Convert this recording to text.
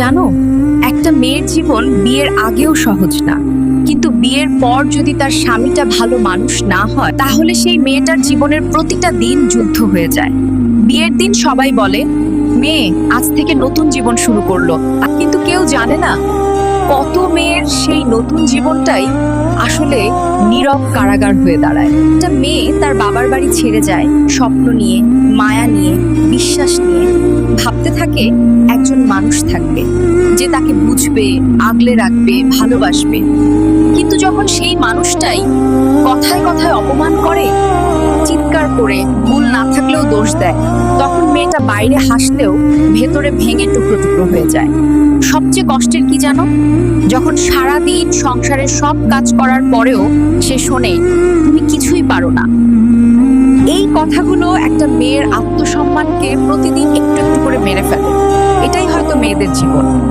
জানো, একটা মেয়ের জীবন বিয়ের আগেও সহজ না, কিন্তু বিয়ের পর যদি তার স্বামীটা ভালো মানুষ না হয় তাহলে সেই মেয়েটার জীবনের প্রতিটা দিন যুদ্ধ হয়ে যায়। বিয়ের দিন সবাই বলে মেয়ে আজ থেকে নতুন জীবন শুরু করলো, কিন্তু কেউ জানে না কত মেয়ের সেই নতুন জীবনটাই আসলে নীরব কারাগার হয়ে দাঁড়ায়। একটা মেয়ে তার বাবার বাড়ি ছেড়ে যায় স্বপ্ন নিয়ে, মায়া নিয়ে, বিশ্বাস নিয়ে, ভাবতে থাকে একজন মানুষ থাকবে যে তাকে বুঝবে, আগলে রাখবে, ভালোবাসবে। কিন্তু যখন সেই মানুষটাই কথায় কথায় অপমান করে, চিৎকার করে, ভুল না থাকলেও দোষ দেয়, তখন মেয়েটা বাইরে হাসলেও ভেতরে ভেঙে টুকরো টুকরো হয়ে যায়। সবচেয়ে কষ্টের কি জানো? যখন সারাদিন সংসারের সব কাজ করার পরেও সে শোনে তুমি কিছুই পারো না। এই কথাগুলো একটা মেয়ের আত্মসম্মানকে প্রতিদিন একটু একটু করে মেরে ফেলে। এটাই হয়তো মেয়েদের জীবন।